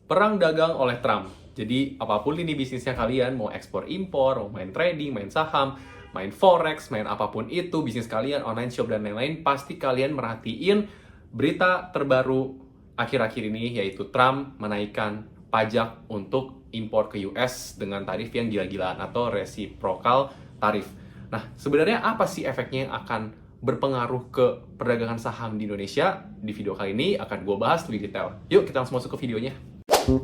Perang dagang oleh Trump. Jadi apapun ini bisnisnya kalian, mau ekspor impor, mau main trading, main saham, main forex, main apapun itu, bisnis kalian, online shop dan lain-lain, pasti kalian merhatiin berita terbaru akhir-akhir ini, yaitu Trump menaikkan pajak untuk impor ke US dengan tarif yang gila-gilaan atau reciprocal tarif. Nah, sebenarnya apa sih efeknya yang akan berpengaruh ke perdagangan saham di Indonesia? Di video kali ini akan gue bahas lebih detail. Yuk kita langsung masuk ke videonya. Halo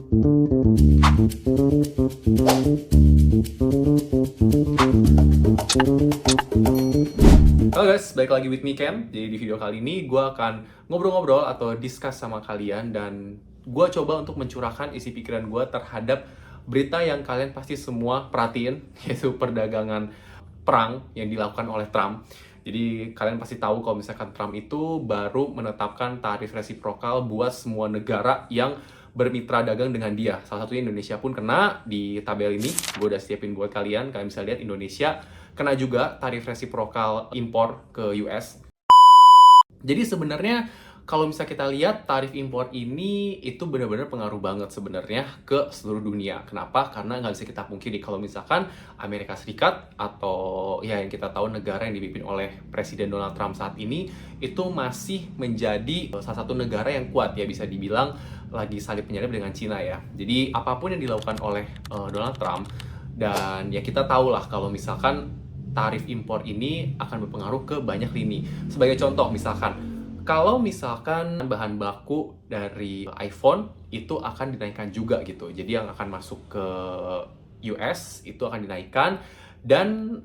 guys, balik lagi with me Ken. Jadi di video kali ini gue akan ngobrol-ngobrol atau discuss sama kalian, dan gue coba untuk mencurahkan isi pikiran gue terhadap berita yang kalian pasti semua perhatiin, yaitu perdagangan perang yang dilakukan oleh Trump. Jadi kalian pasti tahu kalau misalkan Trump itu baru menetapkan tarif resiprokal buat semua negara yang bermitra dagang dengan dia. Salah satunya Indonesia pun kena di tabel ini. Gue udah siapin buat kalian. Kalian bisa lihat Indonesia kena juga tarif resiprokal impor ke US. Jadi sebenarnya kalau misalnya kita lihat tarif impor ini itu benar-benar pengaruh banget sebenarnya ke seluruh dunia. Kenapa? Karena nggak bisa kita pungkiri kalau misalkan Amerika Serikat atau ya yang kita tahu negara yang dipimpin oleh Presiden Donald Trump saat ini itu masih menjadi salah satu negara yang kuat, ya bisa dibilang lagi salib menyalip dengan Cina ya. Jadi apapun yang dilakukan oleh Donald Trump, dan ya kita tahu lah kalau misalkan tarif impor ini akan berpengaruh ke banyak lini. Sebagai contoh misalkan kalau misalkan bahan baku dari iPhone itu akan dinaikkan juga gitu. Jadi yang akan masuk ke US itu akan dinaikkan. Dan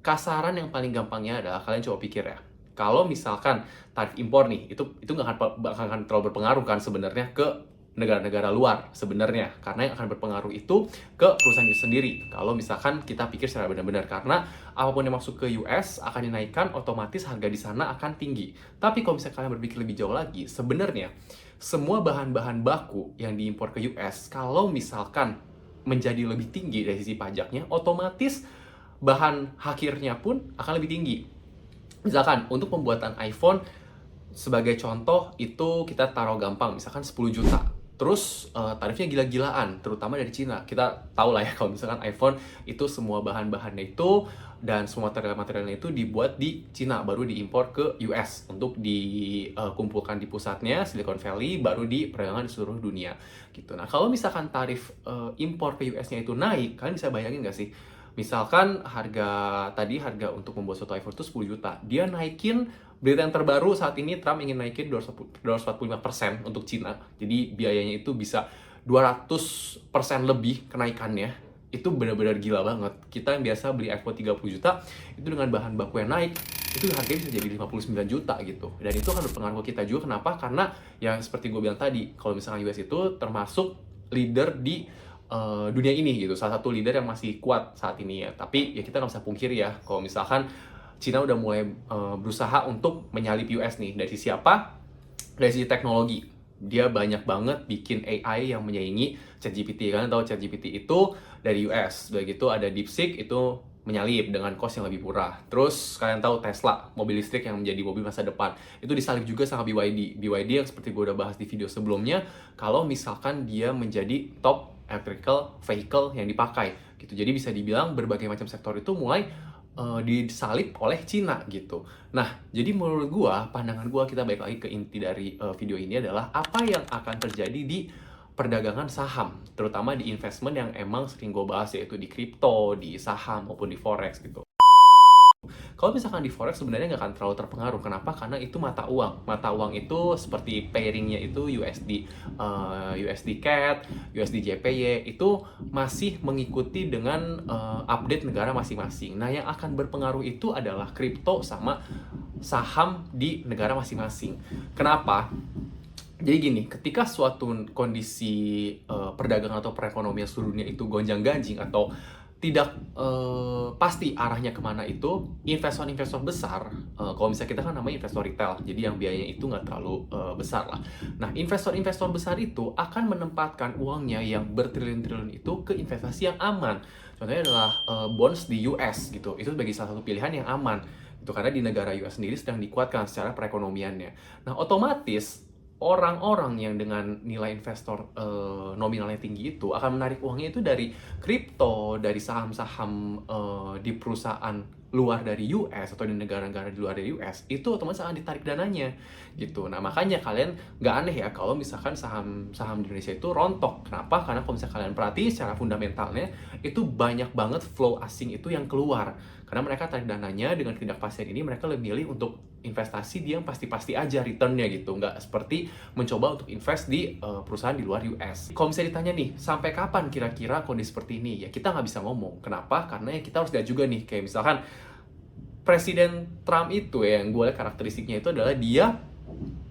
kasaran yang paling gampangnya adalah kalian coba pikir ya. Kalau misalkan tarif impor nih, itu nggak akan terlalu berpengaruh kan sebenarnya ke negara-negara luar sebenarnya, karena yang akan berpengaruh itu ke perusahaan itu sendiri. Kalau misalkan kita pikir secara benar-benar, karena apapun yang masuk ke US akan dinaikkan, otomatis harga di sana akan tinggi. Tapi kalau misalkan kalian berpikir lebih jauh lagi, sebenarnya semua bahan-bahan baku yang diimpor ke US, kalau misalkan menjadi lebih tinggi dari sisi pajaknya, otomatis bahan akhirnya pun akan lebih tinggi. Misalkan untuk pembuatan iPhone, sebagai contoh itu kita taruh gampang, misalkan 10 juta. Terus tarifnya gila-gilaan, terutama dari Cina. Kita tahu lah ya kalau misalkan iPhone itu semua bahan-bahannya itu dan semua material-materialnya itu dibuat di Cina, baru diimpor ke US untuk dikumpulkan di pusatnya Silicon Valley, baru diperdagangkan di seluruh dunia gitu. Nah kalau misalkan tarif impor ke US-nya itu naik, kalian bisa bayangin nggak sih? Misalkan harga untuk membuat suatu iPhone itu 10 juta, dia naikin. Berita yang terbaru saat ini, Trump ingin naikin 245% untuk Cina. Jadi biayanya itu bisa 200% lebih kenaikannya. Itu benar-benar gila banget. Kita yang biasa beli iPhone 30 juta, itu dengan bahan baku yang naik, itu harganya bisa jadi 59 juta gitu. Dan itu akan berpengaruh ke kita juga. Kenapa? Karena yang seperti gue bilang tadi, kalau misalnya US itu termasuk leader di dunia ini gitu. Salah satu leader yang masih kuat saat ini ya. Tapi ya kita nggak bisa pungkiri ya, kalau misalkan Cina udah mulai berusaha untuk menyalip US nih. Dari sisi apa? Dari sisi teknologi. Dia banyak banget bikin AI yang menyaingi ChatGPT. Kalian tahu ChatGPT itu dari US. Begitu ada DeepSeek itu menyalip dengan cost yang lebih murah. Terus kalian tahu Tesla, mobil listrik yang menjadi mobil masa depan. Itu disalip juga sama BYD. BYD yang seperti gue udah bahas di video sebelumnya, kalau misalkan dia menjadi top electrical vehicle yang dipakai gitu. Jadi bisa dibilang berbagai macam sektor itu mulai disalip oleh Cina gitu. Nah, jadi menurut gua, pandangan gua, kita balik lagi ke inti dari video ini adalah apa yang akan terjadi di perdagangan saham, terutama di investment yang emang sering gua bahas, yaitu di kripto, di saham maupun di forex gitu. Kalau misalkan di forex sebenarnya nggak akan terlalu terpengaruh. Kenapa? Karena itu mata uang. Mata uang itu seperti pairingnya itu USD CAD, USD JPY itu masih mengikuti dengan update negara masing-masing. Nah, yang akan berpengaruh itu adalah kripto sama saham di negara masing-masing. Kenapa? Jadi gini, ketika suatu kondisi perdagangan atau perekonomian seluruh dunia itu gonjang-ganjing atau tidak pasti arahnya kemana, itu investor-investor besar, kalau misalnya kita kan namanya investor retail, jadi yang biayanya itu nggak terlalu besar lah. Nah, investor-investor besar itu akan menempatkan uangnya yang bertriliun-triliun itu ke investasi yang aman. Contohnya adalah bonds di US gitu. Itu sebagai salah satu pilihan yang aman. Itu karena di negara US sendiri sedang dikuatkan secara perekonomiannya. Nah, otomatis orang-orang yang dengan nilai investor nominalnya tinggi itu akan menarik uangnya itu dari kripto, dari saham-saham di perusahaan luar dari US atau di negara-negara di luar dari US, itu otomatis akan ditarik dananya gitu. Nah, makanya kalian nggak aneh ya kalau misalkan saham di Indonesia itu rontok. Kenapa? Karena kalau misalkan kalian perhati secara fundamentalnya itu banyak banget flow asing itu yang keluar. Karena mereka tarik dananya dengan ketidakpastian ini, mereka lebih milih untuk investasi di yang pasti-pasti aja returnnya gitu, nggak seperti mencoba untuk invest di perusahaan di luar US. Kalau misalnya ditanya nih, sampai kapan kira-kira kondisi seperti ini? Ya kita nggak bisa ngomong. Kenapa? Karena ya kita harus lihat juga nih, kayak misalkan Presiden Trump itu ya, yang gue lihat karakteristiknya itu adalah dia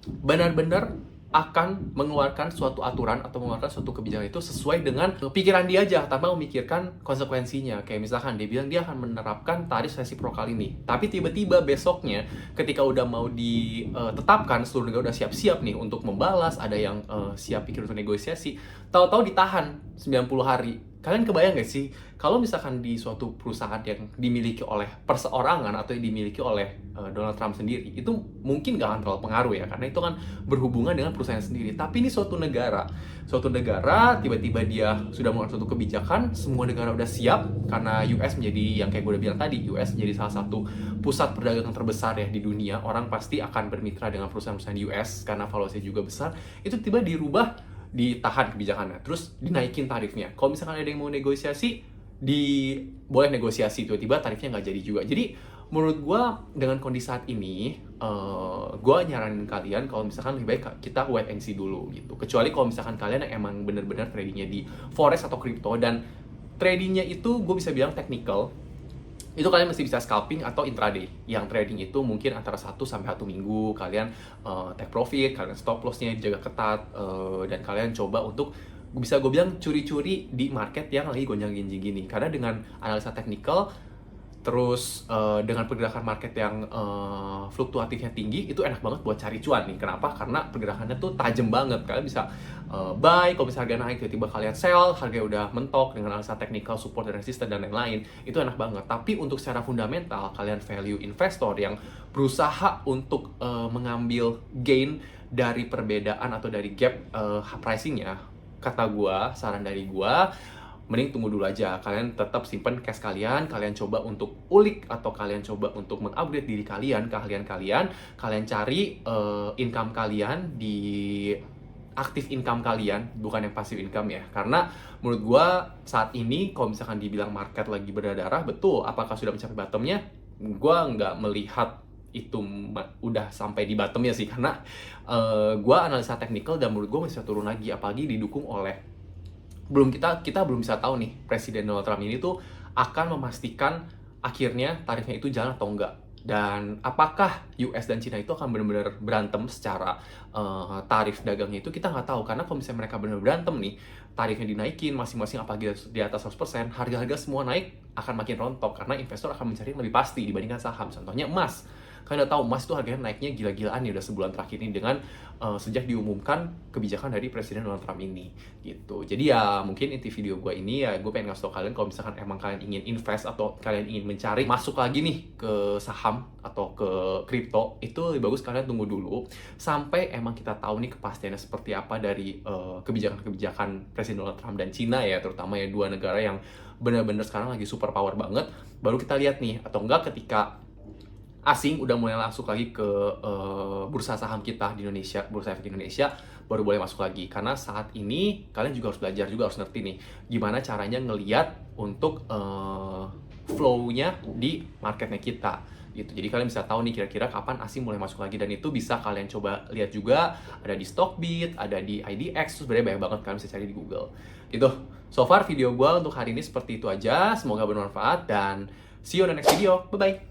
benar-benar akan mengeluarkan suatu aturan atau mengeluarkan suatu kebijakan itu sesuai dengan pikiran dia aja tanpa memikirkan konsekuensinya. Kayak misalkan dia bilang dia akan menerapkan tarif resiprokal ini, tapi tiba-tiba besoknya ketika udah mau ditetapkan, seluruh negara udah siap-siap nih untuk membalas, ada yang siap pikir untuk negosiasi, tahu-tahu ditahan 90 hari. Kalian kebayang gak sih kalau misalkan di suatu perusahaan yang dimiliki oleh perseorangan atau yang dimiliki oleh Donald Trump sendiri, itu mungkin gak akan terlalu pengaruh ya, karena itu kan berhubungan dengan perusahaan sendiri. Tapi ini suatu negara tiba-tiba dia sudah mengeluarkan suatu kebijakan, semua negara udah siap, karena US menjadi, yang kayak gue udah bilang tadi, US menjadi salah satu pusat perdagangan terbesar ya di dunia. Orang pasti akan bermitra dengan perusahaan-perusahaan US karena valuasinya juga besar. Itu tiba dirubah, ditahan kebijakannya, terus dinaikin tarifnya. Kalau misalkan ada yang mau negosiasi, boleh negosiasi, tiba-tiba tarifnya nggak jadi juga. Jadi menurut gue dengan kondisi saat ini, gue nyaranin kalian kalau misalkan lebih baik kita wait and see dulu gitu. Kecuali kalau misalkan kalian yang emang bener-bener tradingnya di forex atau crypto, dan tradingnya itu gue bisa bilang technical, itu kalian masih bisa scalping atau intraday. Yang trading itu mungkin antara 1 sampai 1 minggu kalian take profit, kalian stop loss-nya dijaga ketat, dan kalian coba untuk bisa gue bilang curi-curi di market yang lagi gonjang-ganjing gini. Karena dengan analisa teknikal terus dengan pergerakan market yang fluktuatifnya tinggi, itu enak banget buat cari cuan nih. Kenapa? Karena pergerakannya tuh tajam banget. Kalian bisa buy, kalau misalnya harga naik tiba-tiba kalian sell, harga udah mentok dengan analisa teknikal, support dan resisten dan lain-lain, itu enak banget. Tapi untuk secara fundamental, kalian value investor yang berusaha untuk mengambil gain dari perbedaan atau dari gap pricingnya, kata gua, saran dari gua, mending tunggu dulu aja. Kalian tetap simpen cash kalian coba untuk ulik atau kalian coba untuk mengupgrade diri kalian, keahlian kalian cari income kalian di aktif income kalian, bukan yang passive income ya. Karena menurut gua saat ini kalau misalkan dibilang market lagi berdarah, betul, apakah sudah mencapai bottomnya? Gua nggak melihat itu udah sampai di bottomnya sih, karena gua analisa teknikal dan menurut gua masih bisa turun lagi, apalagi didukung oleh kita belum bisa tahu nih Presiden Donald Trump ini tuh akan memastikan akhirnya tarifnya itu jalan atau enggak, dan apakah US dan China itu akan benar-benar berantem secara tarif dagangnya, itu kita nggak tahu. Karena kalau misalnya mereka benar berantem nih, tarifnya dinaikin masing-masing apalagi di atas 100%, harga-harga semua naik akan makin rontok karena investor akan mencari yang lebih pasti dibandingkan saham. Contohnya emas. Kalian udah tahu emas tuh harganya naiknya gila-gilaan ya udah sebulan terakhir ini dengan sejak diumumkan kebijakan dari Presiden Donald Trump ini gitu. Jadi ya mungkin inti video gue ini ya gue pengen ngasih tau kalian kalau misalkan emang kalian ingin invest atau kalian ingin mencari masuk lagi nih ke saham atau ke kripto, itu lebih bagus kalian tunggu dulu sampai emang kita tahu nih kepastiannya seperti apa dari kebijakan Presiden Donald Trump dan China ya, terutama ya dua negara yang benar-benar sekarang lagi super power banget. Baru kita lihat nih, atau enggak ketika asing udah mulai masuk lagi ke bursa saham kita di Indonesia, bursa efek Indonesia, baru boleh masuk lagi. Karena saat ini kalian juga harus belajar, juga harus ngerti nih gimana caranya ngeliat untuk flow-nya di marketnya kita gitu. Jadi kalian bisa tahu nih kira-kira kapan asing mulai masuk lagi, dan itu bisa kalian coba lihat juga, ada di Stockbit, ada di IDX, terus sebenarnya banyak banget kalian bisa cari di Google gitu. So far video gue untuk hari ini seperti itu aja, semoga bermanfaat dan see you on the next video, bye bye.